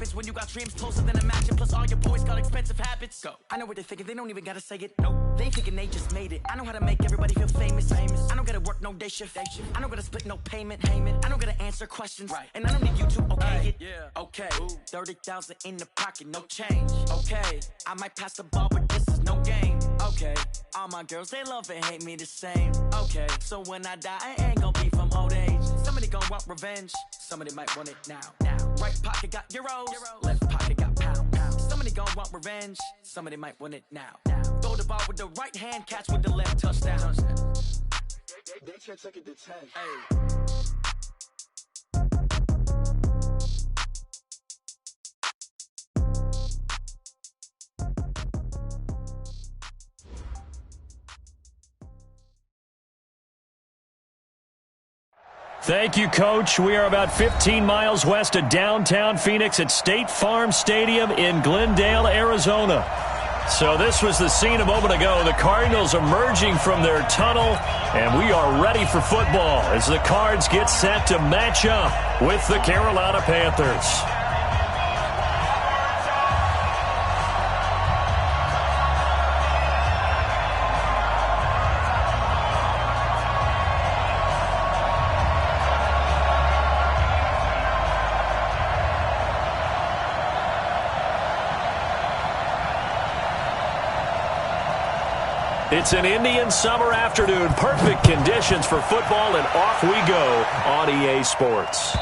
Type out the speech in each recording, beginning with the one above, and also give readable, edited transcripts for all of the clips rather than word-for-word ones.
happens when you got dreams closer than a match, and plus all your boys got expensive habits. Go. I know what they're thinking, they don't even gotta say it. Nope. They ain't thinking they just made it. I know how to make everybody feel famous. I don't gotta work no day shift. I don't gotta split no payment. I don't gotta answer questions. Right. And I don't need you to okay it. Yeah. Okay. Ooh. 30,000 in the pocket, no change. Okay. I might pass the ball, but this is no game. Okay. All my girls, they love and hate me the same. Okay. So when I die, I ain't gonna be from old age. Somebody gon' want revenge. Somebody might want it now. Right pocket got euros. Left pocket got pounds. Somebody gon' want revenge. Somebody might want it now. Throw the ball with the right hand, catch with the left, touchdown. They can't take it to 10. Hey. Thank you, Coach. We are about 15 miles west of downtown Phoenix at State Farm Stadium in Glendale, Arizona. So this was the scene a moment ago. The Cardinals emerging from their tunnel, and we are ready for football as the Cards get set to match up with the Carolina Panthers. It's an Indian summer afternoon. Perfect conditions for football, and off we go on EA Sports.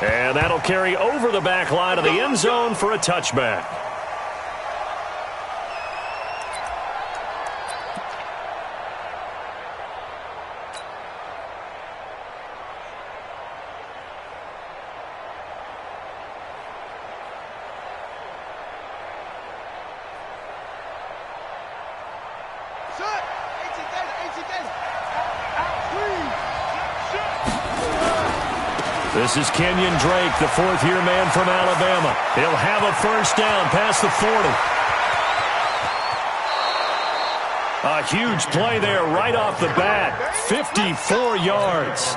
And that'll carry over the back line of the end zone for a touchback. This is Kenyon Drake, the fourth-year man from Alabama. He'll have a first down past the 40. A huge play there right off the bat. 54 yards.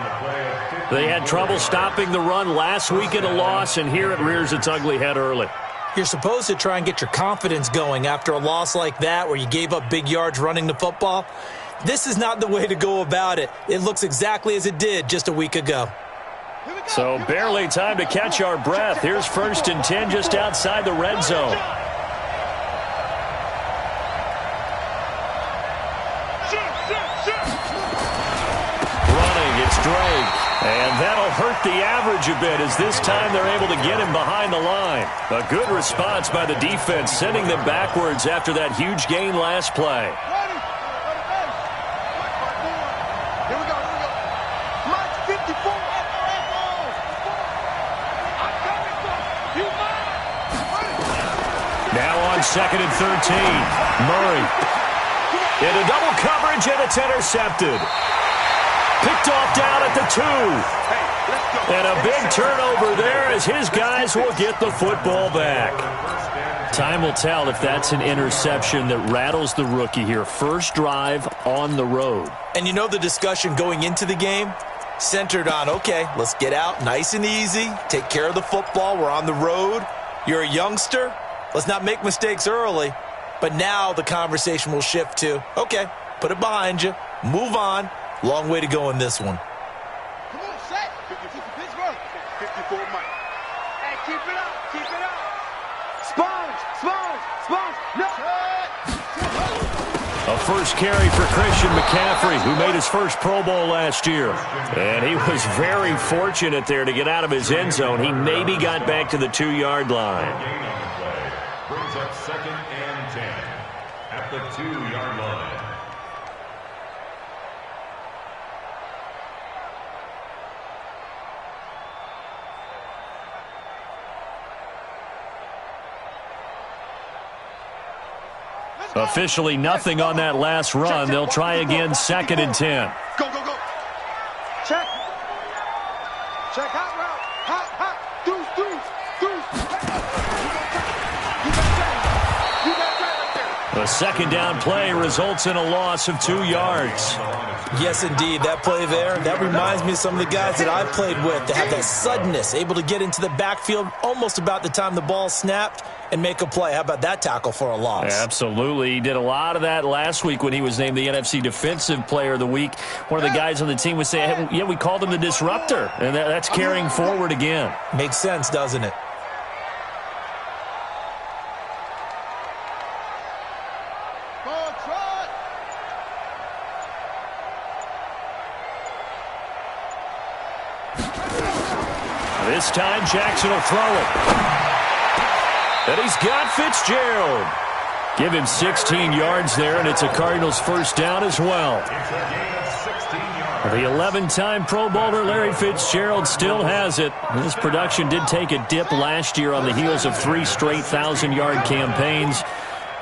They had trouble stopping the run last week in a loss, and here it rears its ugly head early. You're supposed to try and get your confidence going after a loss like that where you gave up big yards running the football. This is not the way to go about it. It looks exactly as it did just a week ago. So barely time to catch our breath. Here's 1st and 10 just outside the red zone. Running, it's Drake. And that'll hurt the average a bit as this time they're able to get him behind the line. A good response by the defense, sending them backwards after that huge gain last play. Now on 2nd and 13, Murray. Into double coverage, and it's intercepted. Picked off down at the 2. And a big turnover there as his guys will get the football back. Time will tell if that's an interception that rattles the rookie here. First drive on the road. And you know the discussion going into the game? Centered on, okay, let's get out nice and easy, take care of the football, we're on the road. You're a youngster. Let's not make mistakes early. But now the conversation will shift to, okay, put it behind you, move on. Long way to go in this one. Come on, set. 52 for Pittsburgh. 54 Mike. Hey, keep it up. Keep it up. Sponge. No. A first carry for Christian McCaffrey, who made his first Pro Bowl last year. And he was very fortunate there to get out of his end zone. He maybe got back to the 2-yard line. Brings up 2nd and 10 at the 2-yard line. Officially nothing on that last run. They'll try again 2nd and 10. Go. Check. Hot route. Deuce. The second down play results in a loss of 2 yards. Yes, indeed. That play there, that reminds me of some of the guys that I've played with that have that suddenness, able to get into the backfield almost about the time the ball snapped and make a play. How about that tackle for a loss? Absolutely. He did a lot of that last week when he was named the NFC Defensive Player of the Week. One of the guys on the team was saying, yeah, we called him the disruptor, and that's carrying forward again. Makes sense, doesn't it? This time, Jackson will throw it. And he's got Fitzgerald. Give him 16 yards there, and it's a Cardinals first down as well. The 11-time Pro Bowler Larry Fitzgerald still has it. His production did take a dip last year on the heels of 3 straight 1,000-yard campaigns.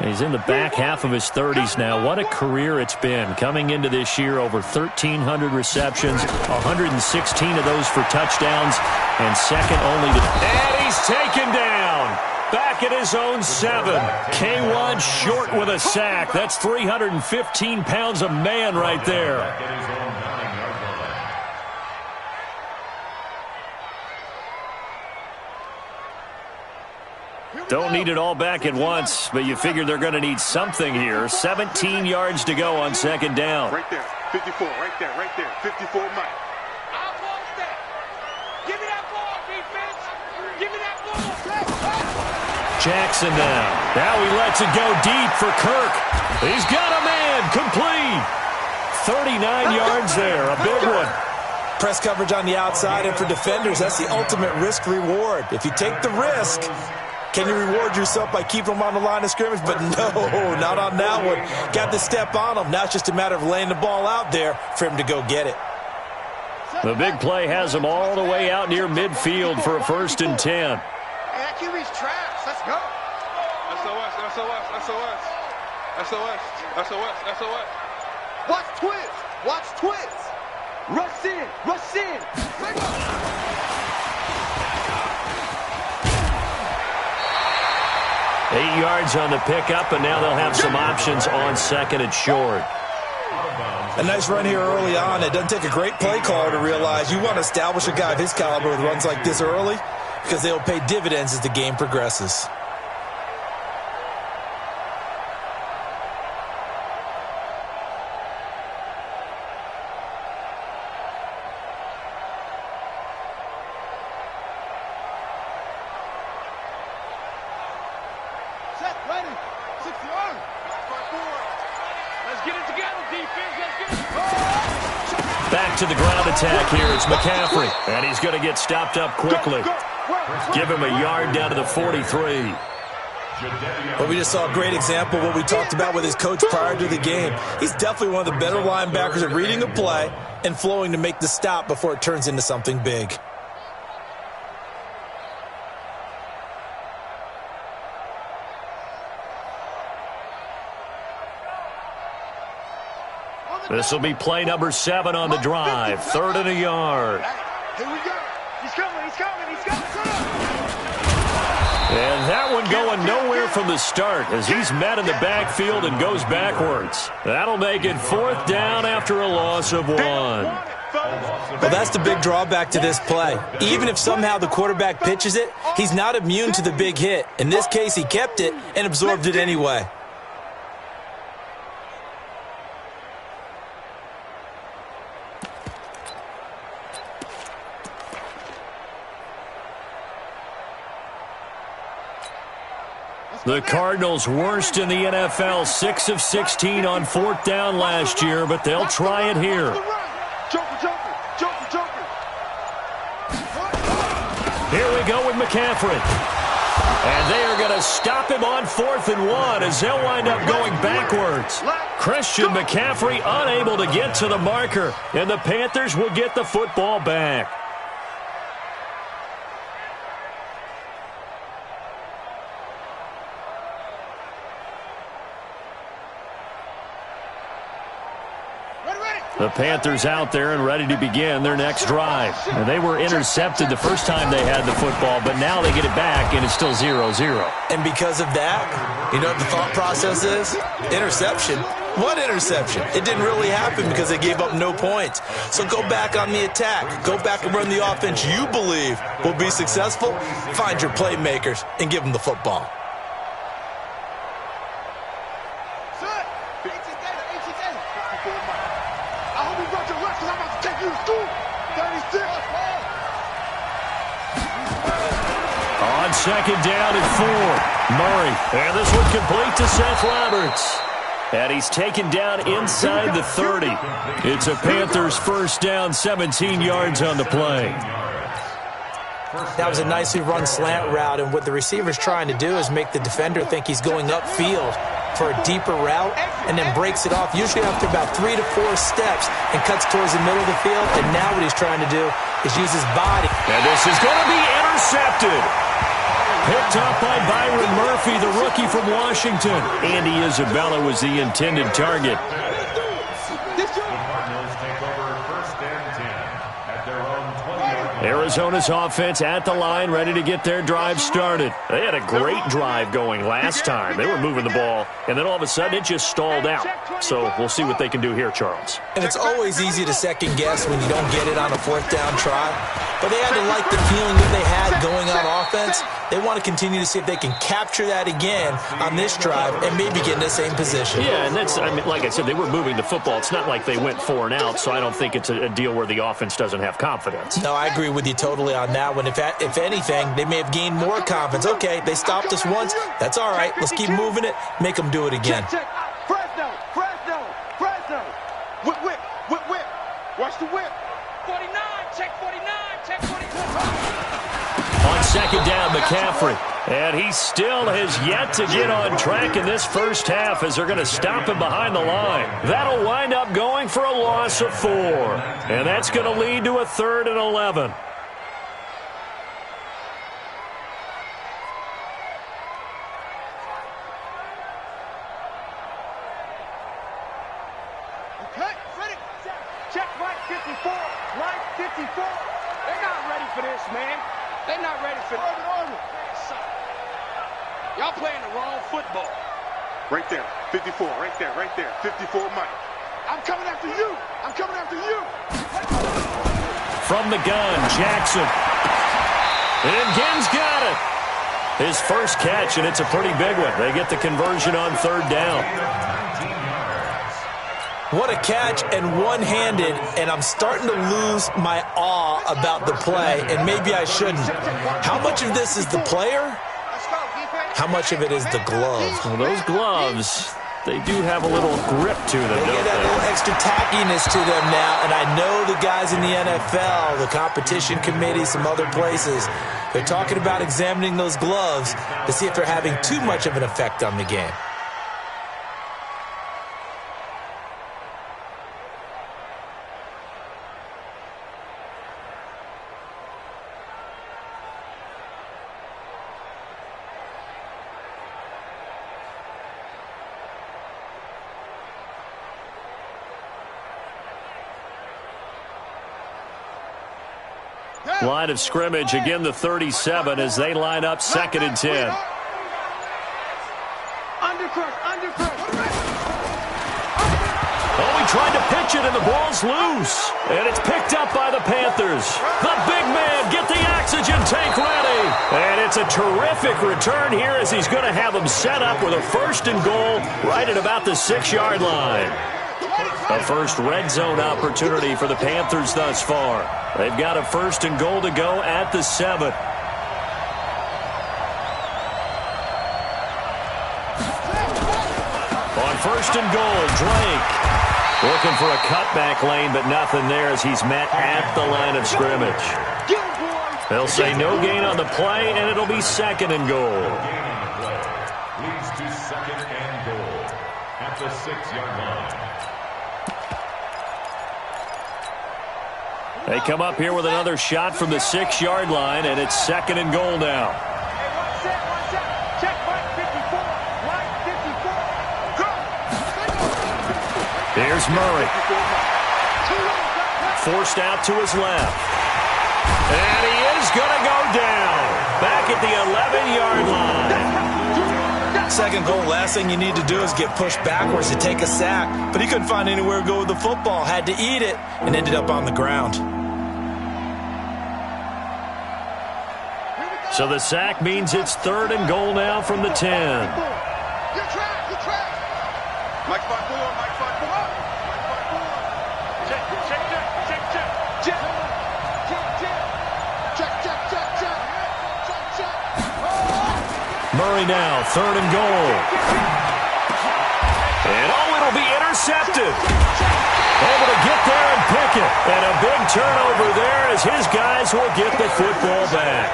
He's in the back half of his 30s now. What a career it's been. Coming into this year, over 1,300 receptions, 116 of those for touchdowns, and second only to... And he's taken down. Back at his own 7. K1 short with a sack. That's 315 pounds of man right there. Don't need it all back at once, but you figure they're going to need something here. 17 yards to go on second down. Right there, 54, right there, 54 Mike. I'll post that. Give me that ball, defense. Give me that ball. Jackson now. Now he lets it go deep for Kirk. He's got a man, complete. 39 yards there, a big one. Press coverage on the outside, and for defenders, that's the ultimate risk-reward. If you take the risk... Can you reward yourself by keeping them on the line of scrimmage? But no, not on that one. Got to step on them. Now it's just a matter of laying the ball out there for him to go get it. The big play has him all the way out near midfield for a 1st and 10. That QB's trash. Let's go. SOS, SOS, SOS. SOS, SOS, SOS. Watch twist. Watch twist. Rush in. Rush in. Bring up. 8 yards on the pickup, and now they'll have some options on second and short. A nice run here early on. It doesn't take a great play caller to realize you want to establish a guy of his caliber with runs like this early because they'll pay dividends as the game progresses. Back to the ground attack here. It's McCaffrey. And he's going to get stopped up quickly. Give him a yard down to the 43. Well, we just saw a great example of what we talked about with his coach prior to the game. He's definitely one of the better linebackers at reading a play and flowing to make the stop before it turns into something big. This will be play number 7 on the drive. 3rd and a yard. Here we go. He's coming. He's coming. He's coming. And that one going nowhere from the start as he's met in the backfield and goes backwards. That'll make it 4th down after a loss of 1. Well, that's the big drawback to this play. Even if somehow the quarterback pitches it, he's not immune to the big hit. In this case, he kept it and absorbed it anyway. The Cardinals worst in the NFL, 6 of 16 on 4th down last year, but they'll try it here. Here we go with McCaffrey. And they are going to stop him on 4th and 1 as they'll wind up going backwards. Christian McCaffrey unable to get to the marker, and the Panthers will get the football back. The Panthers out there and ready to begin their next drive. And they were intercepted the first time they had the football, but now they get it back, and it's still 0-0. And because of that, you know what the thought process is? Interception. What interception? It didn't really happen because they gave up no points. So go back on the attack. Go back and run the offense you believe will be successful. Find your playmakers and give them the football. On second down and 4, Murray. And this one complete to Seth Roberts. And he's taken down inside the 30. It's a Panthers first down, 17 yards on the play. That was a nicely run slant route, and what the receiver's trying to do is make the defender think he's going upfield for a deeper route and then breaks it off, usually after about 3 to 4 steps, and cuts towards the middle of the field. And now what he's trying to do is use his body. And this is going to be intercepted. Picked up by Byron Murphy, the rookie from Washington. Andy Isabella was the intended target. Arizona's offense at the line, ready to get their drive started. They had a great drive going last time. They were moving the ball, and then all of a sudden it just stalled out. So we'll see what they can do here, Charles. And it's always easy to second guess when you don't get it on a 4th down try. But they had to like the feeling that they had going on offense. They want to continue to see if they can capture that again on this drive and maybe get in the same position. Yeah, and that's, I mean, like I said, they were moving the football. It's not like they went 4 and out, so I don't think it's a deal where the offense doesn't have confidence. No, I agree with you totally on that one. If anything, they may have gained more confidence. Okay, they stopped us once. That's all right. Let's keep moving it. Make them do it again. Check. Fresno. Whip. Watch the whip. 49, check 49, check 49. On second down, McCaffrey. And he still has yet to get on track in this first half as they're going to stop him behind the line. That'll wind up going for a loss of 4. And that's going to lead to a 3rd and 11. Okay, ready. Check right 54. Right 54. They're not ready for this, man. They're not ready for this. Y'all playing the wrong football. Right there. 54. Right there. 54 Mike. I'm coming after you. From the gun, Jackson. And Ginn's got it. His first catch, and it's a pretty big one. They get the conversion on 3rd down. What a catch, and one-handed, and I'm starting to lose my awe about the play, and maybe I shouldn't. How much of this is the player? How much of it is the gloves? Well, those gloves, they do have a little grip to them, They don't get that they? little extra tackiness to them now, and I know the guys in the NFL, the competition committee, some other places, they're talking about examining those gloves to see if they're having too much of an effect on the game. Line of scrimmage, again the 37 as they line up 2nd and 10. Oh, he tried to pitch it and the ball's loose. And it's picked up by the Panthers. The big man, get the oxygen tank ready. And it's a terrific return here as he's going to have them set up with a 1st and goal right at about the 6-yard line. A first red zone opportunity for the Panthers thus far. They've got a 1st and goal to go at the 7. On 1st and goal, Drake looking for a cutback lane, but nothing there as he's met at the line of scrimmage. They'll say no gain on the play, and it'll be 2nd and goal. Leads to 2nd and goal at the 6-yard line. They come up here with another shot from the 6-yard line, and it's 2nd and goal now. Check right 54. Right 54. Go. Here's Murray. Forced out to his left. And he is going to go down. Back at the 11-yard line. Second goal, last thing you need to do is get pushed backwards to take a sack. But he couldn't find anywhere to go with the football, had to eat it, and ended up on the ground. So the sack means it's 3rd and goal now from the 10. You track. Mike 5-4, Mike 5-4. Check. Murray now, 3rd and goal. And it'll be intercepted. Able to get there and pick it. And a big turnover there as his guys will get the football back.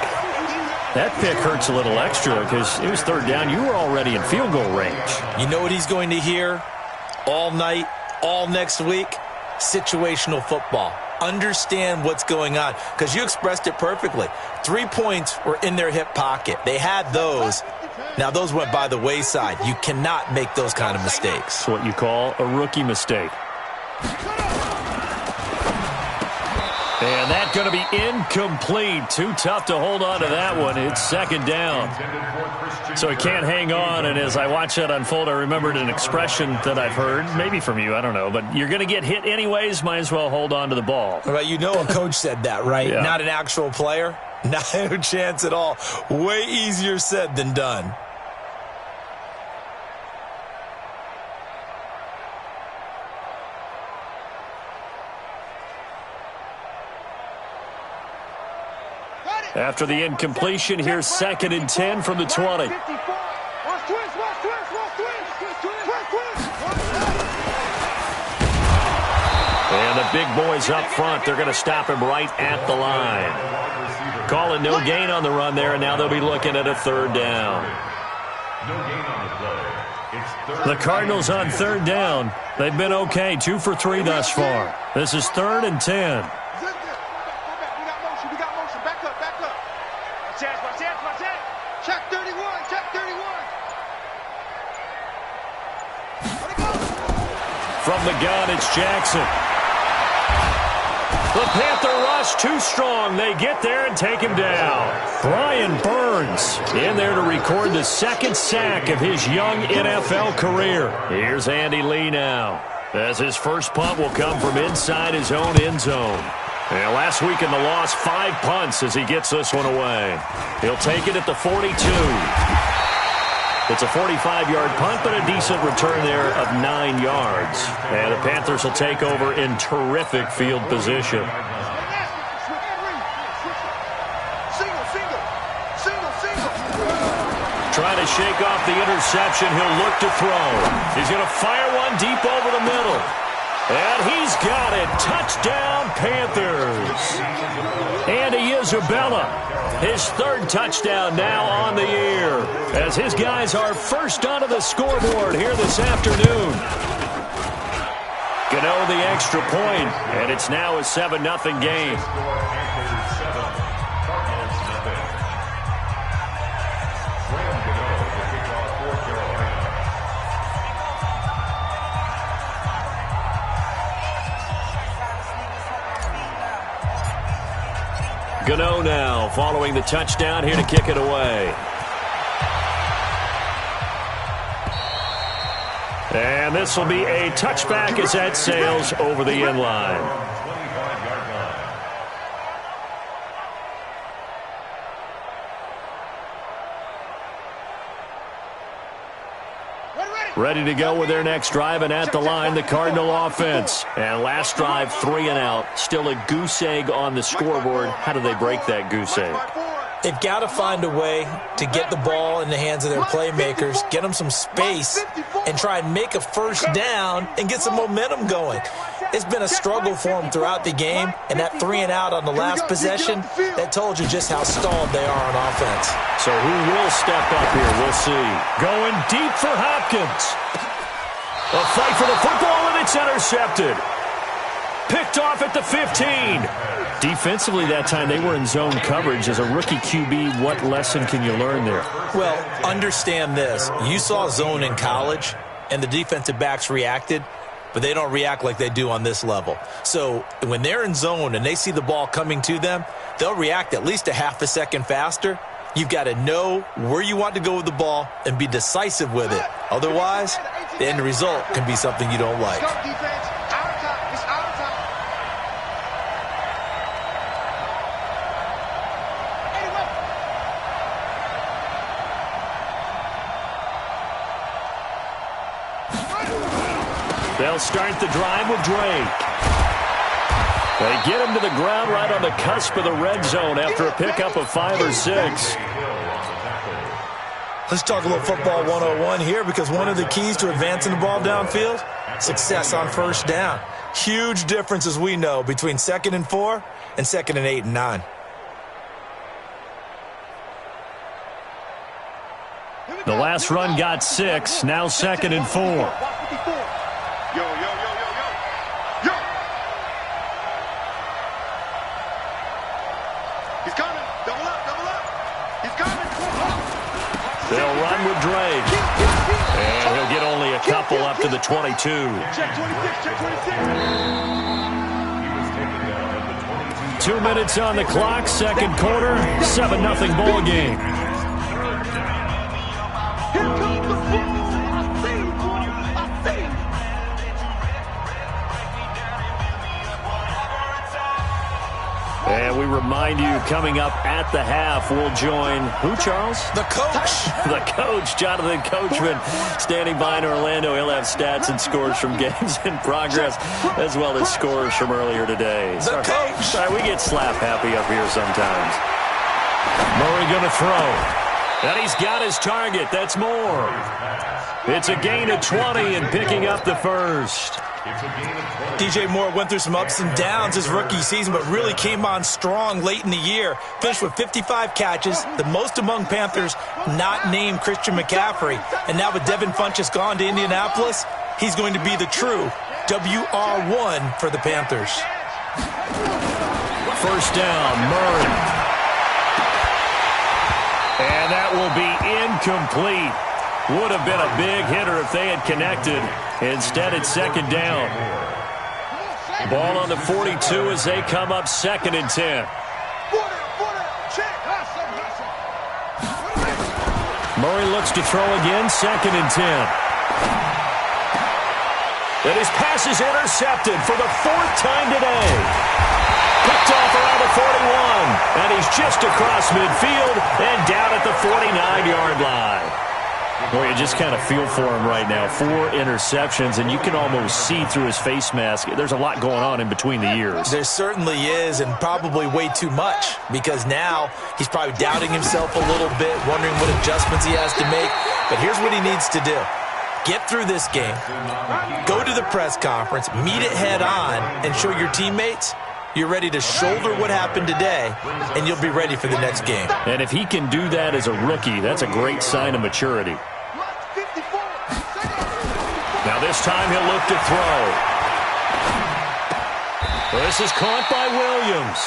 That pick hurts a little extra because it was 3rd down. You were already in field goal range. You know what he's going to hear all night, all next week? Situational football. Understand what's going on because you expressed it perfectly. 3 points were in their hip pocket. They had those. Now, those went by the wayside. You cannot make those kind of mistakes. It's what you call a rookie mistake. And that's going to be incomplete. Too tough to hold on to that one. It's 2nd down. So he can't hang on. And as I watch that unfold, I remembered an expression that I've heard, maybe from you, I don't know. But you're going to get hit anyways, might as well hold on to the ball. Well, you know a coach said that, right? Yeah. Not an actual player. No chance at all. Way easier said than done. After the incompletion, here's 2nd and 10 from the 20. And the big boys up front, they're going to stop him right at the line. Calling no gain on the run there, and now they'll be looking at a 3rd down. The Cardinals on 3rd down. They've been okay, 2 for 3 thus far. This is 3rd and 10. Check 31. From the gun, it's Jackson. The Panther rush too strong. They get there and take him down. Brian Burns in there to record the 2nd sack of his young NFL career. Here's Andy Lee now, as his first punt will come from inside his own end zone. And last week in the loss, 5 punts as he gets this one away. He'll take it at the 42. It's a 45-yard punt, but a decent return there of 9 yards. And the Panthers will take over in terrific field position. Trying to shake off the interception. He'll look to throw. He's going to fire one deep over the middle. And he's got it. Touchdown, Panthers. Andy Isabella, his 3rd touchdown now on the year, as his guys are first onto the scoreboard here this afternoon. Gano the extra point, and it's now a 7-0 game. Gano now following the touchdown, here to kick it away. And this will be a touchback as that sails over the end line. Ready to go with their next drive, and at the line, the Cardinal offense. And last drive, 3 and out. Still a goose egg on the scoreboard. How do they break that goose egg? They've got to find a way to get the ball in the hands of their playmakers, get them some space, and try and make a first down and get some momentum going. It's been a struggle for them throughout the game, and that 3 and out on the last possession, that told you just how stalled they are on offense. So who will step up here? We'll see. Going deep for Hopkins. A fight for the football, and it's intercepted. Picked off at the 15. Defensively that time, they were in zone coverage. As a rookie QB, what lesson can you learn there? Well, understand this. You saw zone in college, and the defensive backs reacted, but they don't react like they do on this level. So when they're in zone and they see the ball coming to them, they'll react at least a half a second faster. You've got to know where you want to go with the ball and be decisive with it. Otherwise, the end result can be something you don't like. They'll start the drive with Drake. They get him to the ground right on the cusp of the red zone after a pickup of 5 or 6. Let's talk a little football 101 here, because one of the keys to advancing the ball downfield, success on first down. Huge difference, as we know, between 2nd and 4 and 2nd and 8 and 9. The last run got 6, now 2nd and 4. Yo, yo, yo, yo, yo. Yo! He's coming. Double up, double up. He's coming. They'll run with Drake. And he'll get only a couple up to the 22. Check 26, check 26. 2 minutes on the clock, second quarter, 7-0 ball game. Here comes the ball. I see you, boy. I see you. And we remind you, coming up at the half, we'll join who, Charles? The coach. The coach, Jonathan Coachman, standing by in Orlando. He'll have stats and scores from games in progress, as well as scores from earlier today. The coach. Sorry, we get slap happy up here sometimes. Murray going to throw. And he's got his target. That's more. It's a gain of 20 and picking up the first. DJ Moore went through some ups and downs his rookie season, but really came on strong late in the year. Finished with 55 catches, the most among Panthers not named Christian McCaffrey. And now with Devin Funchess gone to Indianapolis, he's going to be the true WR1 for the Panthers. First down, Murray. And that will be incomplete. Would have been a big hitter if they had connected. Instead, it's second down. Ball on the 42 as they come up 2nd and 10. Murray looks to throw again, 2nd and 10. And his pass is intercepted for the 4th time today. Picked off around the 41. And he's just across midfield and down at the 49-yard line. Boy, you just kind of feel for him right now. 4 interceptions, and you can almost see through his face mask. There's a lot going on in between the ears. There certainly is, and probably way too much, because now he's probably doubting himself a little bit, wondering what adjustments he has to make. But here's what he needs to do. Get through this game, go to the press conference, meet it head on, and show your teammates you're ready to shoulder what happened today, and you'll be ready for the next game. And if he can do that as a rookie, that's a great sign of maturity. Now this time he'll look to throw. This is caught by Williams.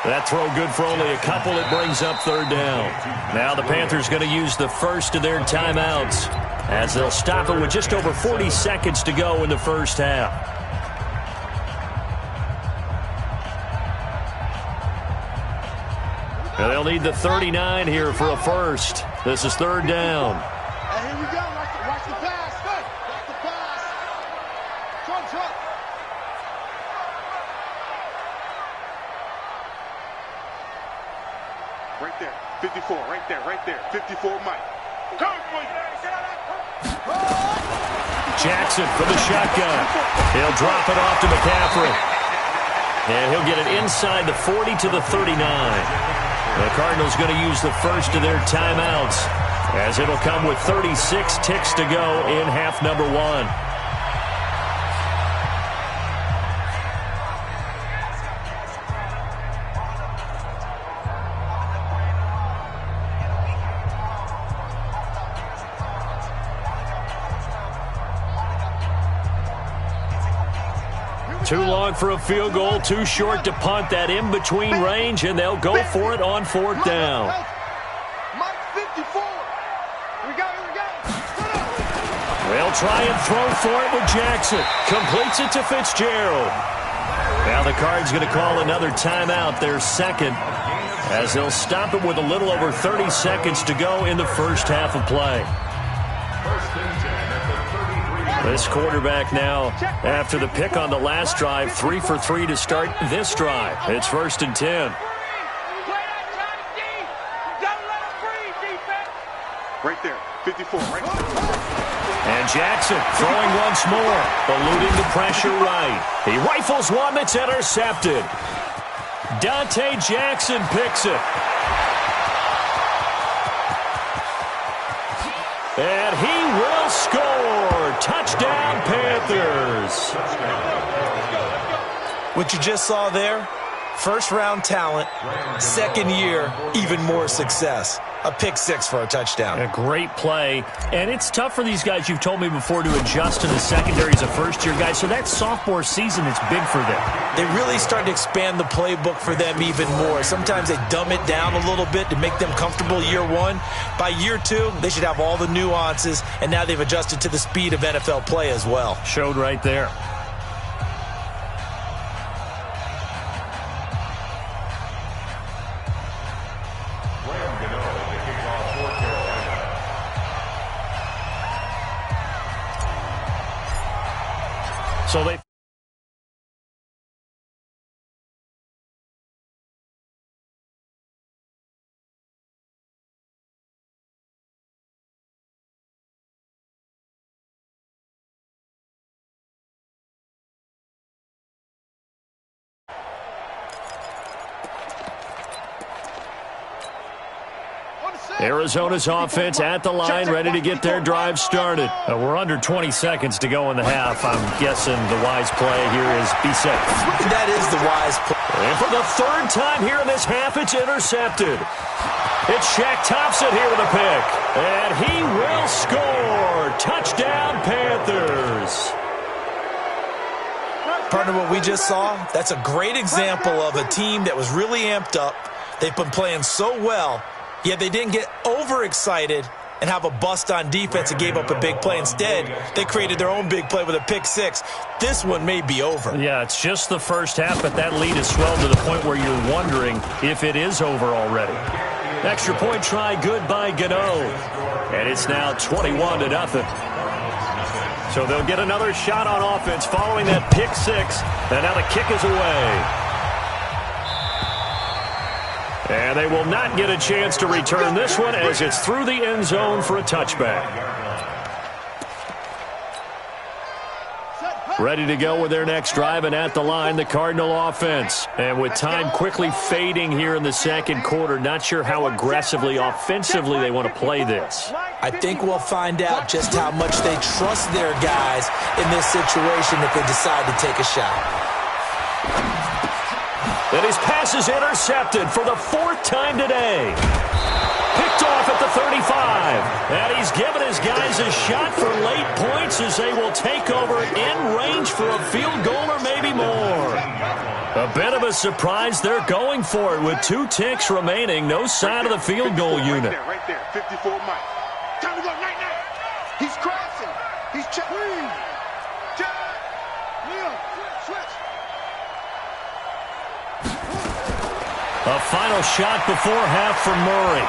That throw good for only a couple. It brings up 3rd down. Now the Panthers going to use the first of their timeouts as they'll stop it with just over 40 seconds to go in the first half. And they'll need the 39 here for a first. This is 3rd down. And here we go. Watch the pass. Watch the pass. Trump. Right there. 54. Right there. 54, Mike. Jackson for the shotgun. He'll drop it off to McCaffrey. And he'll get it inside the 40 to the 39. The Cardinals going to use the first of their timeouts, as it'll come with 36 ticks to go in half number 1. Too long for a field goal, too short to punt. That in-between range, and they'll go for it on 4th down. Mike 54. Here we go. They'll try and throw for it with Jackson. Completes it to Fitzgerald. Now the Cards going to call another timeout, their second. as they'll stop it with a little over 30 seconds to go in the first half of play. This quarterback now, after the pick on the last drive, 3 for 3 to start this drive. It's 1st and 10. Right there, 54, right there. And Jackson throwing once more, eluding the pressure right. He rifles one that's intercepted. Dante Jackson picks it. And he will score. Touchdown, Panthers. What you just saw there, first-round talent, second year, even more success. A pick six for a touchdown. A great play. And it's tough for these guys, you've told me before, to adjust to the secondary as a first-year guy. So that sophomore season is big for them. They really start to expand the playbook for them even more. Sometimes they dumb it down a little bit to make them comfortable year one. By year two, they should have all the nuances, and now they've adjusted to the speed of NFL play as well. Showed right there. So they Arizona's offense at the line, ready to get their drive started. We're under 20 seconds to go in the half. I'm guessing the wise play here is be safe. That is the wise play. And for the third time here in this half, it's intercepted. It's Shaq Thompson here with a pick. And he will score. Touchdown, Panthers. Partner, what we just saw, that's a great example of a team that was really amped up. They've been playing so well. Yet they didn't get overexcited and have a bust on defense and gave up a big play. Instead, they created their own big play with a pick six. This one may be over. Yeah, it's just the first half, but that lead has swelled to the point where you're wondering if it is over already. Extra point try, good by Gano. And it's now 21-0. So they'll get another shot on offense following that pick six. And now the kick is away. And they will not get a chance to return this one as it's through the end zone for a touchback. Ready to go with their next drive, and at the line, the Cardinal offense. And with time quickly fading here in the second quarter, not sure how aggressively, offensively they want to play this. I think we'll find out just how much they trust their guys in this situation if they decide to take a shot. And his pass is intercepted for the fourth time today. Picked off at the 35. And he's given his guys a shot for late points as they will take over in range for a field goal or maybe more. A bit of a surprise. They're going for it with 2 ticks remaining. No sign of the field goal unit. Right there, 54 Mike. Time to go night night. He's crossing. He's checking. A final shot before half from Murray.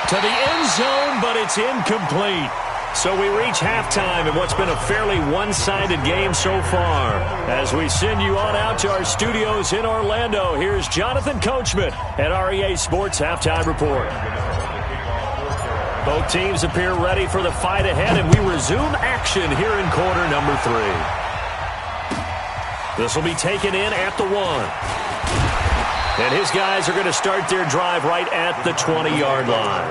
To the end zone, but it's incomplete. So we reach halftime in what's been a fairly one-sided game so far. As we send you on out to our studios in Orlando, here's Jonathan Coachman at REA Sports Halftime Report. Both teams appear ready for the fight ahead, and we resume action here in quarter number 3. This will be taken in at the 1. And his guys are going to start their drive right at the 20-yard line.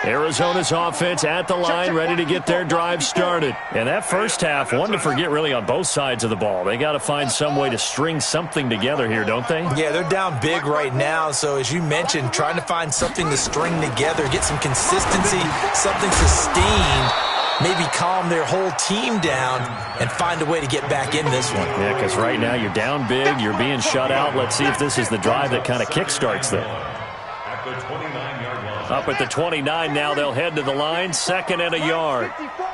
Arizona's offense at the line, ready to get their drive started. And that first half, one to forget really on both sides of the ball. They got to find some way to string something together here, don't they? Yeah, they're down big right now. So as you mentioned, trying to find something to string together, get some consistency, something sustained, maybe calm their whole team down and find a way to get back in this one. Yeah, because right now you're down big, you're being shut out. Let's see if this is the drive that kind of kickstarts them. at the 29-yard line. Up at the 29 now, they'll head to the line, 2nd and a yard. 54.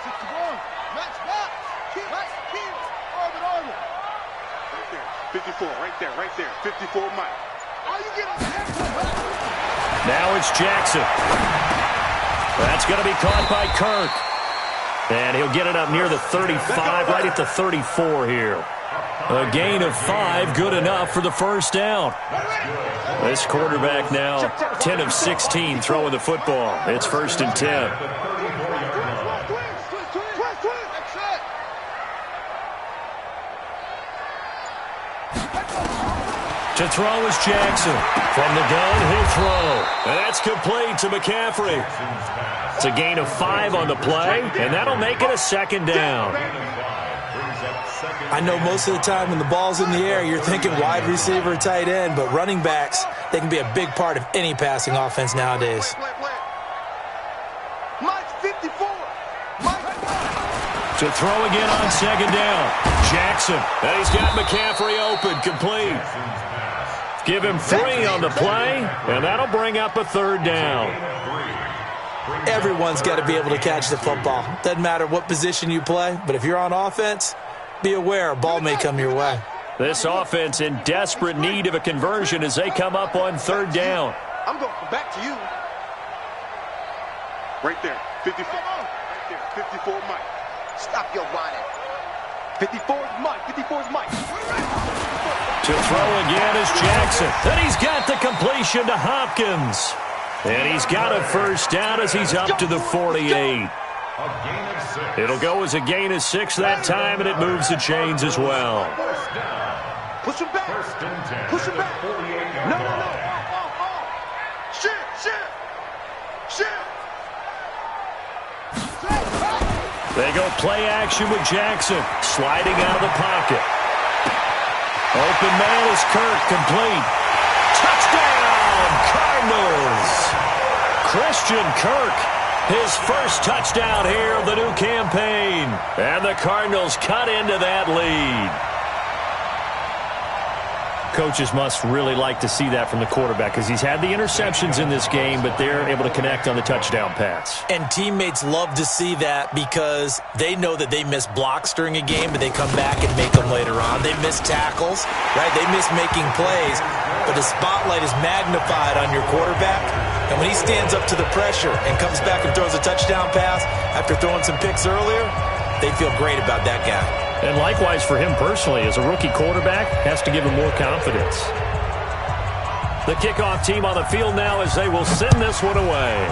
61. Match box. Match kill. Orbit. Right there. 54. Right there. 54, Mike. Oh, you get up. Now it's Jackson. That's going to be caught by Kirk. And he'll get it up near the 35, right at the 34 here. A gain of 5, good enough for the first down. This quarterback now 10 of 16 throwing the football. It's 1st and 10. To throw is Jackson. From the gun, he'll throw. And that's complete to McCaffrey. It's a gain of 5 on the play, and that'll make it a 2nd down. I know most of the time when the ball's in the air, you're thinking wide receiver, tight end, but running backs, they can be a big part of any passing offense nowadays. Mike 54. To throw again on 2nd down. Jackson. And he's got McCaffrey open, complete. Give him 3 on the play, and that'll bring up a 3rd down. Everyone's got to be able to catch the football. Doesn't matter what position you play, but if you're on offense, be aware a ball may come your way. This offense in desperate need of a conversion as they come up on 3rd down. I'm going back to you. Right there. 54. Right there. 54 Mike. Stop your whining. 54 is Mike. 54 is Mike. To throw again is Jackson. And he's got the completion to Hopkins. And he's got a 1st down as he's up to the 48. It'll go as a gain of 6 that time, and it moves the chains as well. Push him back. Push him back. No. Shift. They go play action with Jackson, sliding out of the pocket. Open man is Kirk, complete. Touchdown, Cardinals! Christian Kirk, his first touchdown here of the new campaign. And the Cardinals cut into that lead. Coaches must really like to see that from the quarterback because he's had the interceptions in this game, but they're able to connect on the touchdown pass. And teammates love to see that because they know that they miss blocks during a game, but they come back and make them later on. They miss tackles, right? They miss making plays, but the spotlight is magnified on your quarterback. And when he stands up to the pressure and comes back and throws a touchdown pass after throwing some picks earlier, they feel great about that guy. And likewise for him personally, as a rookie quarterback, has to give him more confidence. The kickoff team on the field now as they will send this one away.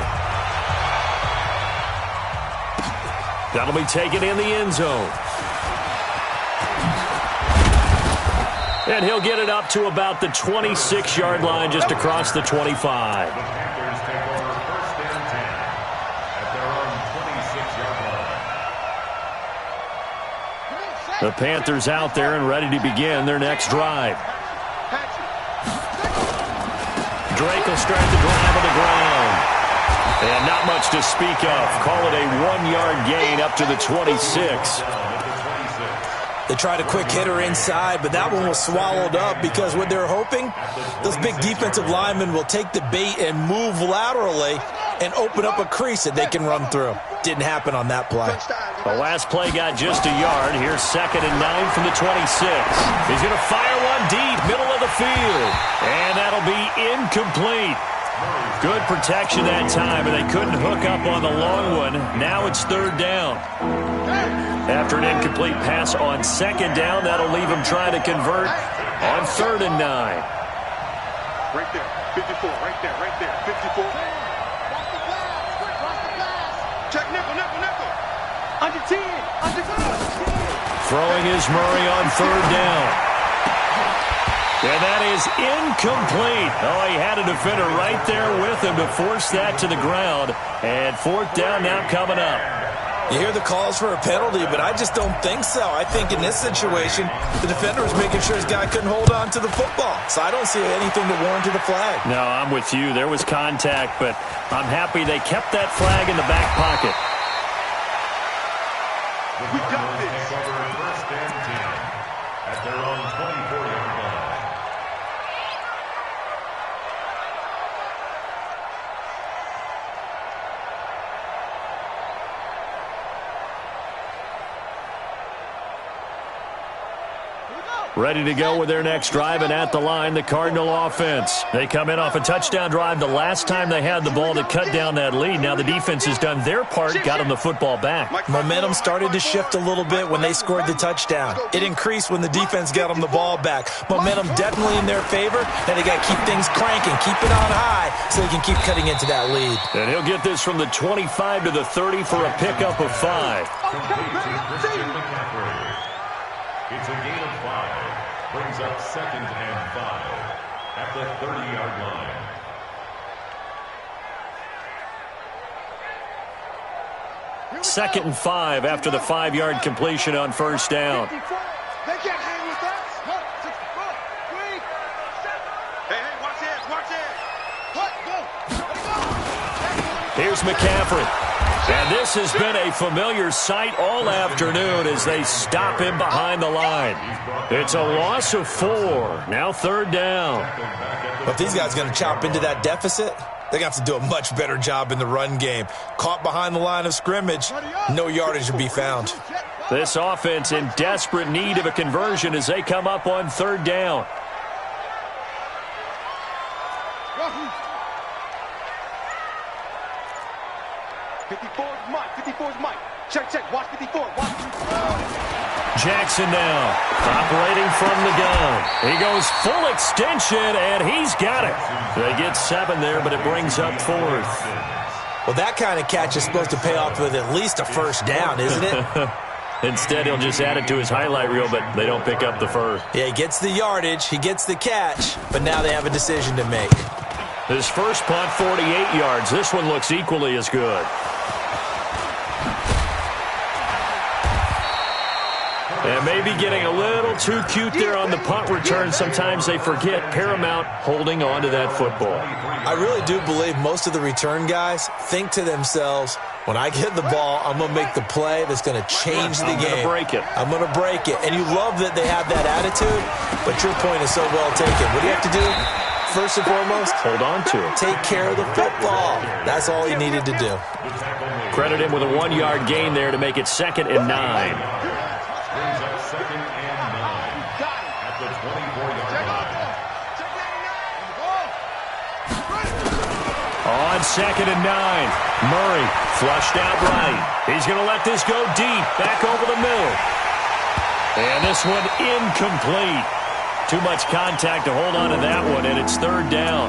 That'll be taken in the end zone. And he'll get it up to about the 26-yard line just across the 25. The Panthers out there and ready to begin their next drive. Drake will start the drive on the ground. And not much to speak of. Call it a 1-yard gain up to the 26. They tried a quick hitter inside, but that one was swallowed up because what they're hoping, those big defensive linemen will take the bait and move laterally and open up a crease that they can run through. Didn't happen on that play. The last play got just a yard. Here's 2nd and 9 from the 26. He's going to fire one deep, middle of the field. And that'll be incomplete. Good protection that time, and they couldn't hook up on the long one. Now it's 3rd down. After an incomplete pass on 2nd down, that'll leave him trying to convert on 3rd and 9. Right there, 54, right there, 54. Check nickel. Under 10, under 10. Throwing is Murray on 3rd down. And that is incomplete. Oh, he had a defender right there with him to force that to the ground. And 4th down now coming up. You hear the calls for a penalty, but I just don't think so. I think in this situation, the defender was making sure his guy couldn't hold on to the football. So I don't see anything to warrant a flag. No, I'm with you. There was contact, but I'm happy they kept that flag in the back pocket. We got this. Over 1st and 10 at their own 24-yard line. Ready to go with their next drive, and at the line, the Cardinal offense. They come in off a touchdown drive the last time they had the ball to cut down that lead. Now the defense has done their part, got them the football back. Momentum started to shift a little bit when they scored the touchdown. It increased when the defense got them the ball back. Momentum definitely in their favor, and they got to keep things cranking, keep it on high so they can keep cutting into that lead. And he'll get this from the 25 to the 30 for a pickup of 5. It's a gain of 5. Brings up 2nd and 5 at the 30-yard line. 2nd and 5 after the 5-yard completion on first down. They can't hang with us. Hey, watch it. Here's McCaffrey. And this has been a familiar sight all afternoon as they stop him behind the line. It's a loss of 4. Now 3rd down. But if these guys are going to chop into that deficit, they're going to have to do a much better job in the run game. Caught behind the line of scrimmage, no yardage to be found. This offense in desperate need of a conversion as they come up on 3rd down. Mike. Check. Watch 54. Watch 54. Jackson now operating from the gun. He goes full extension, and he's got it. They get 7 there, but it brings up 4th. Well, that kind of catch is supposed to pay off with at least a first down, isn't it? Instead, he'll just add it to his highlight reel, but they don't pick up the first. Yeah, he gets the yardage, he gets the catch, but now they have a decision to make. His first punt, 48 yards. This one looks equally as good. And maybe getting a little too cute there on the punt return. Sometimes they forget paramount holding on to that football. I really do believe most of the return guys think to themselves, when I get the ball, I'm going to make the play that's going to change the game. I'm going to break it. And you love that they have that attitude, but your point is so well taken. What do you have to do? First and foremost, hold on to it. Take care of the football. That's all he needed to do. Credit him with a 1-yard gain there to make it 2nd and 9. On 2nd and 9, Murray flushed out right. He's going to let this go deep, back over the middle. And this one incomplete. Too much contact to hold on to that one, and it's 3rd down.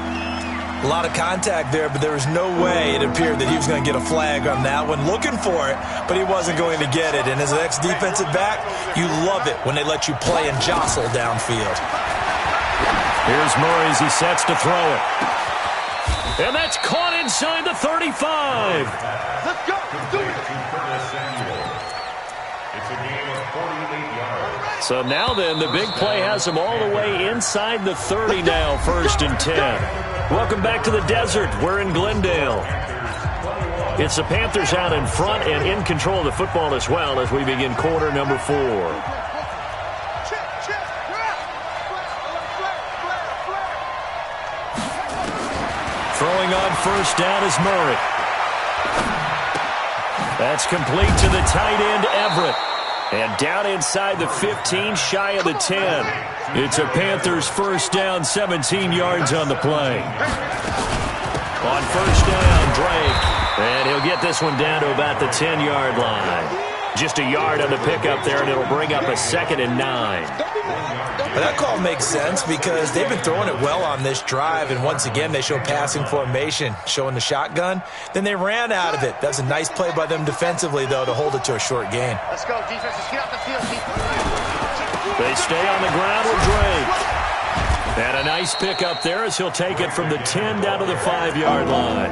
A lot of contact there, but there was no way it appeared that he was going to get a flag on that one. Looking for it, but he wasn't going to get it. And as an ex-defensive back, you love it when they let you play and jostle downfield. Here's Murray as he sets to throw it. And that's caught inside the 35. Let's go. Do it. It's a game of 48 yards. So now then, the big play has them all the way inside the 30 now, 1st and 10. Welcome back to the desert. We're in Glendale. It's the Panthers out in front and in control of the football as well as we begin quarter number 4. Throwing on first down is Murray. That's complete to the tight end, Everett. And down inside the 15, shy of the 10. It's a Panthers first down, 17 yards on the play. On first down, Drake. And he'll get this one down to about the 10-yard line. Just a yard on the pickup there, and it'll bring up a 2nd and 9. Well, that call makes sense because they've been throwing it well on this drive, and once again they show passing formation, showing the shotgun. Then they ran out of it. That's a nice play by them defensively, though, to hold it to a short gain. Let's go, defense. Let's get off the field. They stay on the ground with Drake. And a nice pickup there as he'll take it from the 10 down to the 5-yard line.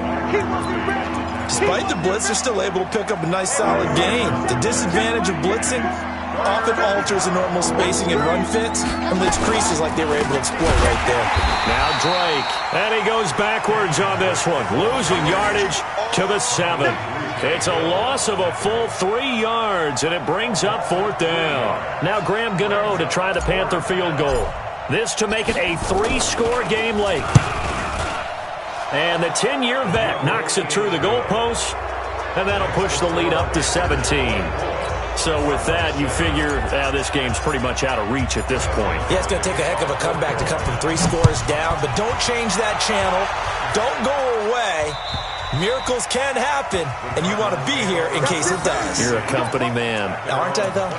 Despite the blitz, they're still able to pick up a nice solid gain. The disadvantage of blitzing often alters the normal spacing and run fits, and leaves creases like they were able to exploit right there. Now Drake, and he goes backwards on this one, losing yardage to the 7. It's a loss of a full 3 yards, and it brings up 4th down. Now Graham Gano to try the Panther field goal. This to make it a 3-score game late. And the 10-year vet knocks it through the goalpost, and that'll push the lead up to 17. So with that, you figure this game's pretty much out of reach at this point. Yeah, it's going to take a heck of a comeback to come from 3 scores down, but don't change that channel. Don't go away. Miracles can happen, and you want to be here in case it does. You're a company man. Aren't I, though?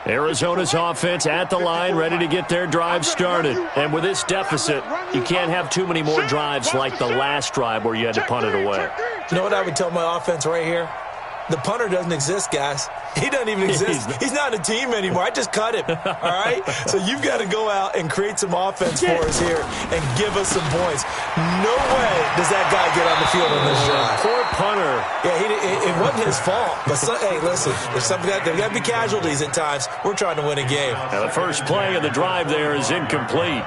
Arizona's offense at the line, ready to get their drive started. And with this deficit, you can't have too many more drives like the last drive where you had to punt it away. You know what I would tell my offense right here? The punter doesn't exist, guys. He doesn't even exist. He's not a team anymore. I just cut him, all right? So you've got to go out and create some offense for us here and give us some points. No way does that guy get on the field on this drive. Poor punter. Yeah, it wasn't his fault. But, hey, listen, there's got to be casualties at times. We're trying to win a game. Now, the first play of the drive there is incomplete.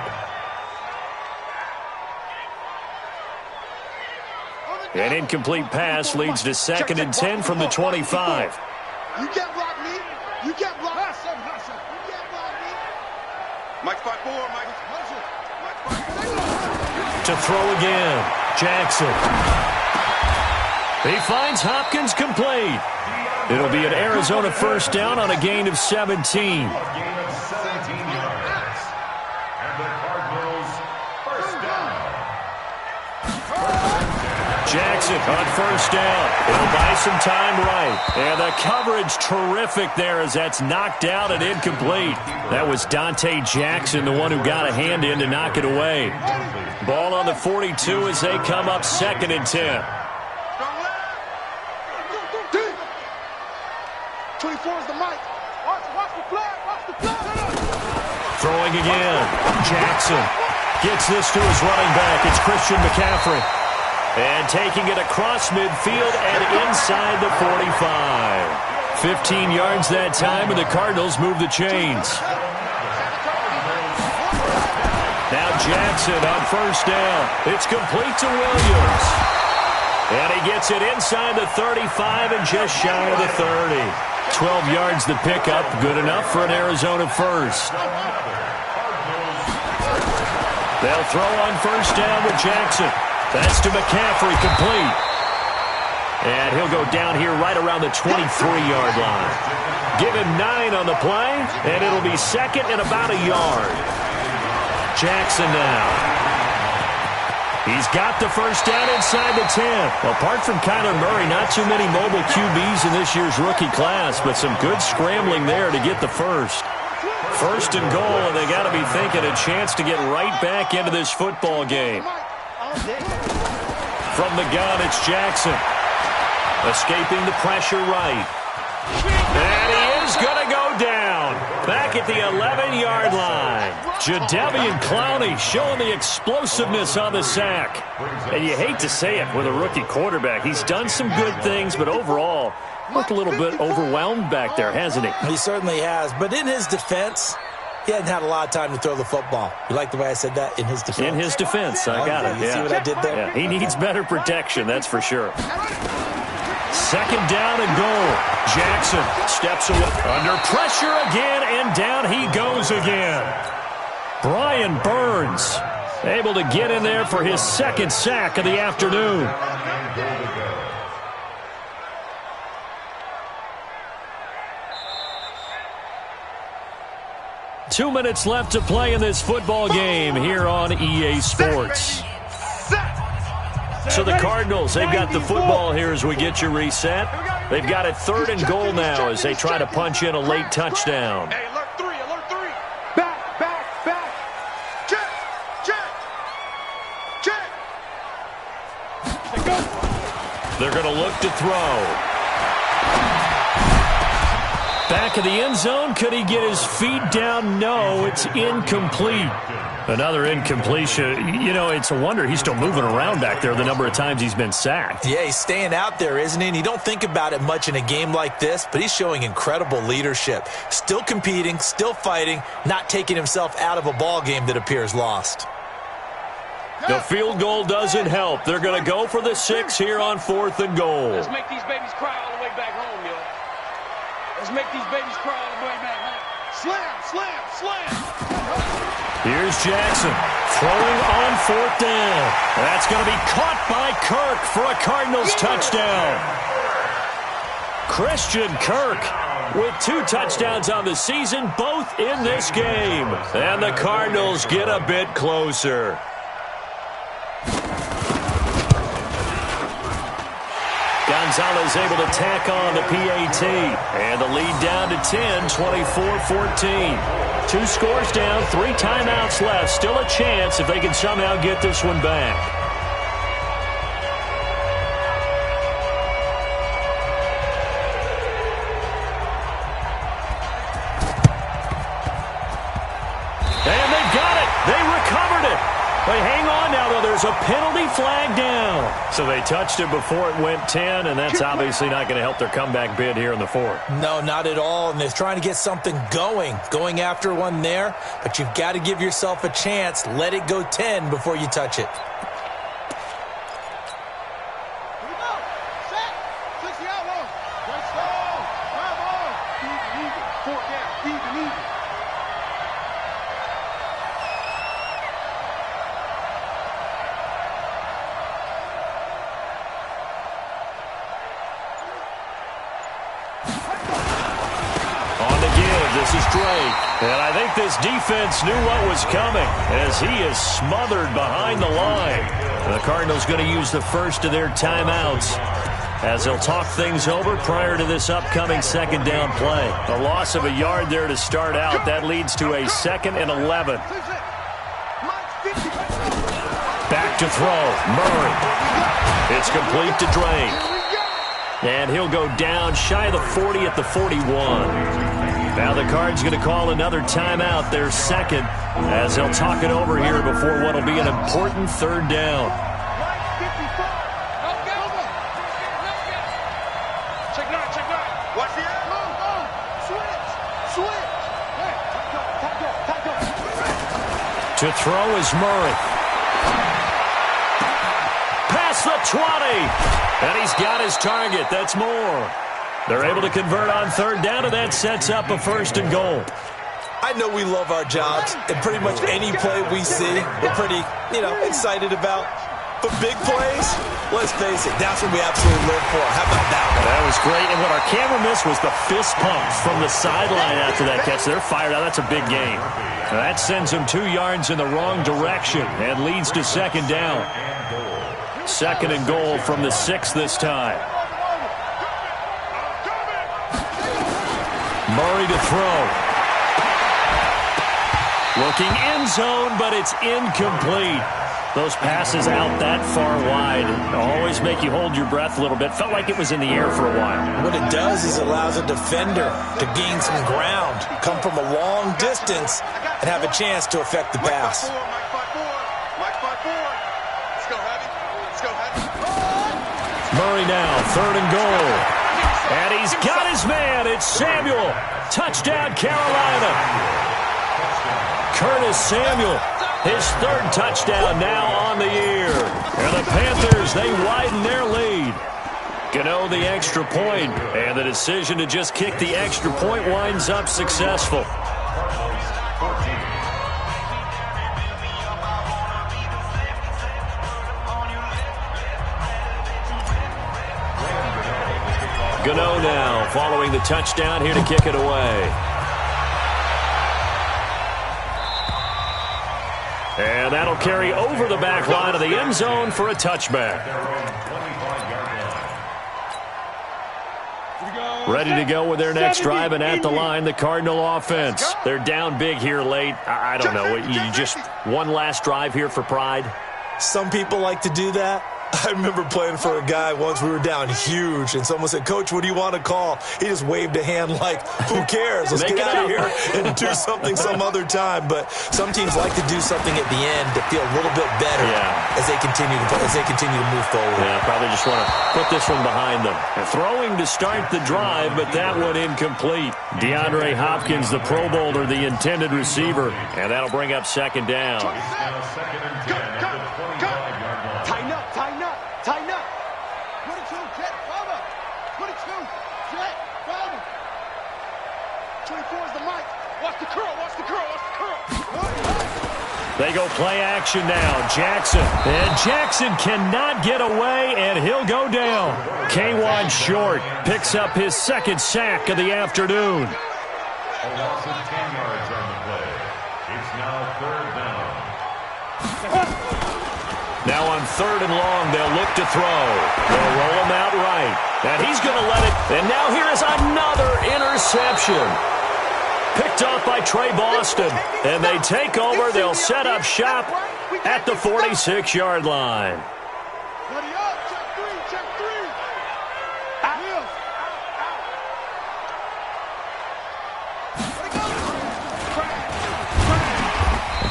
An incomplete pass leads to 2nd and 10 from the 25. You can't block me. You can't block me. You can't block me. Mike 5-4, Mike. To throw again, Jackson. He finds Hopkins complete. It'll be an Arizona first down on a gain of 17. Gain of 17 yards. And the Cardinals first down. Jackson on first down. It'll buy some time right. And the coverage terrific there as that's knocked out and incomplete. That was Dante Jackson, the one who got a hand in to knock it away. Ball on the 42 as they come up 2nd and 10. 24 is the mic. Watch the flag. Watch the flag. Throwing again. Jackson gets this to his running back. It's Christian McCaffrey. And taking it across midfield and inside the 45. 15 yards that time, and the Cardinals move the chains. Now Jackson on first down. It's complete to Williams. And he gets it inside the 35 and just shy of the 30. 12 yards the pickup, good enough for an Arizona first. They'll throw on first down with Jackson. That's to McCaffrey, complete. And he'll go down here right around the 23-yard line. Give him 9 on the play, and it'll be 2nd and about a yard. Jackson now. He's got the first down inside the 10. Well, apart from Kyler Murray, not too many mobile QBs in this year's rookie class, but some good scrambling there to get the first. 1st and goal, and they got to be thinking a chance to get right back into this football game. From the gun, it's Jackson. Escaping the pressure right. And he is going to go down. Back at the 11-yard line. Jadeveon Clowney showing the explosiveness on the sack. And you hate to say it with a rookie quarterback. He's done some good things, but overall, looked a little bit overwhelmed back there, hasn't he? He certainly has. But in his defense, he hadn't had a lot of time to throw the football. You like the way I said that? In his defense. In his defense. I got it. You see what I did there? Yeah, he needs better protection, that's for sure. 2nd down and goal. Jackson steps away. Under pressure again, and down he goes again. Brian Burns able to get in there for his 2nd sack of the afternoon. 2 minutes left to play in this football game here on EA Sports. So the Cardinals, they've got the football here as we get you reset. They've got it 3rd and goal now as they try to punch in a late touchdown. Hey, alert 3, alert 3. Back. Check. They're going to look to throw. Back of the end zone. Could he get his feet down? No, it's incomplete. Another incompletion. You know, it's a wonder he's still moving around back there the number of times he's been sacked. Yeah, he's staying out there, isn't he? And you don't think about it much in a game like this, but he's showing incredible leadership. Still competing, still fighting, not taking himself out of a ball game that appears lost. The field goal doesn't help. They're going to go for the 6 here on 4th and goal. Let's make these babies cry all the way back home, yo. Let's make these babies cry all the way back, man. Slam, slam, slam. Here's Jackson throwing on 4th down. That's going to be caught by Kirk for a Cardinals touchdown. Christian Kirk with 2 touchdowns on the season, both in this game. And the Cardinals get a bit closer. Gonzalez able to tack on the PAT. And the lead down to 10, 24-14. 2 scores down, 3 timeouts left. Still a chance if they can somehow get this one back. And they got it. They recovered it. They hang on now, though. There's a penalty flag down. So they touched it before it went 10, and that's obviously not going to help their comeback bid here in the 4th. No, not at all, and they're trying to get something going after one there, but you've got to give yourself a chance. Let it go 10 before you touch it. Here we go. Set. 60 out low. Let's go. Drive on. Even. 4th down. Even. This is Drake, and I think this defense knew what was coming as he is smothered behind the line. The Cardinals going to use the first of their timeouts as they'll talk things over prior to this upcoming 2nd down play. A loss of a yard there to start out. That leads to a 2nd and 11. Back to throw. Murray. It's complete to Drake. And he'll go down shy of the 40 at the 41. Now the Cards going to call another timeout, their 2nd, as they'll talk it over here before what will be an important 3rd down. Check 9, check 9. Watch the air. Switch. To throw is Murray. Past the 20. And he's got his target. That's more. They're able to convert on 3rd down, and that sets up a 1st and goal. I know we love our jobs, and pretty much any play we see, we're pretty, excited about. But big plays, let's face it, that's what we absolutely live for. How about that one? That was great, and what our camera missed was the fist pump from the sideline after that catch. They're fired out. That's a big game. That sends them 2 yards in the wrong direction and leads to 2nd down. 2nd and goal from the 6 this time. Murray to throw. Looking end zone, but it's incomplete. Those passes out that far wide always make you hold your breath a little bit. Felt like it was in the air for a while. What it does is it allows a defender to gain some ground, come from a long distance, and have a chance to affect the pass. Mike 5-4. Let's go, Heavy. Let's go, Heavy. Murray now, 3rd and goal. And he's got his man. It's Samuel. Touchdown, Carolina. Curtis Samuel, his 3rd touchdown now on the year. And the Panthers, they widen their lead. Gano the extra point, and the decision to just kick the extra point winds up successful. Gano now following the touchdown here to kick it away. And that'll carry over the back line of the end zone for a touchback. Ready to go with their next drive, and at the line, the Cardinal offense. They're down big here late. I don't know. You just one last drive here for pride? Some people like to do that. I remember playing for a guy once. We were down huge, and someone said, "Coach, what do you want to call?" He just waved a hand like, who cares? Let's get out of here and do something some other time. But some teams like to do something at the end to feel a little bit better as they continue to move forward. Yeah, probably just want to put this one behind them. And throwing to start the drive, but that one incomplete. DeAndre Hopkins, the Pro Bowler, the intended receiver, and that'll bring up 2nd down. Tighten up. 22, jet, cover. 22, jet, cover. 24 is the mic. Watch the curl, watch the curl, watch the curl. They go play action now. Jackson. And Jackson cannot get away, and he'll go down. K1 Short picks up his second sack of the afternoon. A loss of 10 yards on the play. It's now third down. Now on third and long, they'll look to throw. They'll roll him out right. And he's going to let it. And now here is another interception. Picked off by Trey Boston. And they take over. They'll set up shop at the 46-yard line. Buddy up, check three. Out.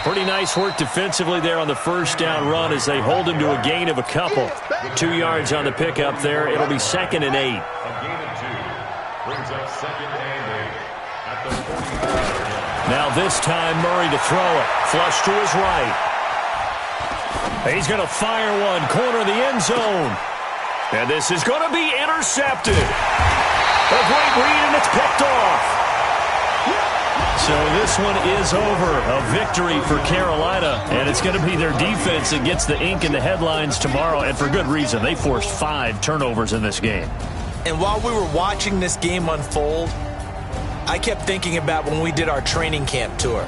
Pretty nice work defensively there on the first down run as they hold him to a gain of a couple. 2 yards on the pickup there. It'll be 2nd and 8. A gain of 2 brings up 2nd and 8 at the 44-yard line. Now this time Murray to throw it. Flush to his right. He's going to fire one. Corner of the end zone. And this is going to be intercepted. A great read, and it's picked off. So this one is over. A victory for Carolina, and it's going to be their defense that gets the ink in the headlines tomorrow, and for good reason. They forced 5 turnovers in this game. And while we were watching this game unfold, I kept thinking about when we did our training camp tour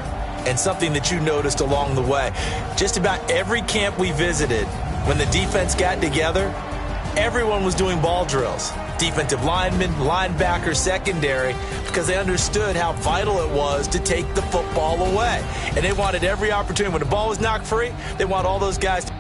and something that you noticed along the way. Just about every camp we visited, when the defense got together, everyone was doing ball drills. Defensive linemen, linebackers, secondary, because they understood how vital it was to take the football away. And they wanted every opportunity. When the ball was knocked free, they want all those guys to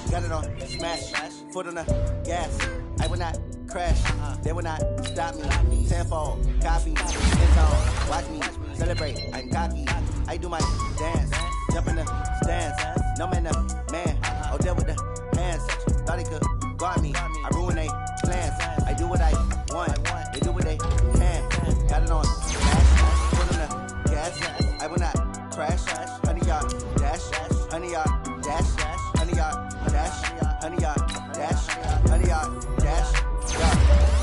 got it on smash, foot on the gas. I will not crash, they will not stop me. Tenfold, copy, end zone, watch me celebrate. I'm cocky, I do my dance, jump in the stands. No man, man, oh there with the hands. Thought he could guard me, I ruin they plans. I do what I want, they do what they can. Got it on smash, foot on the gas. I will not crash, 100-yard dash, 100-yard dash, 100-yard dash, 100-yard dash, 100-yard dash.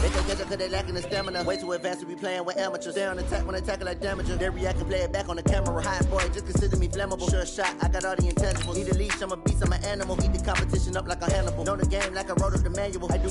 They can catch up cause they lacking the stamina. Way too advanced to be playing with amateurs. They on attack when they tackle like damaging. They react and play it back on the camera. Hot boy, just consider me flammable. Sure shot, I got all the intangibles. Need a leash, I'm a beast, I'm an animal. Eat the competition up like a Hannibal. Know the game like I wrote up the manual. I do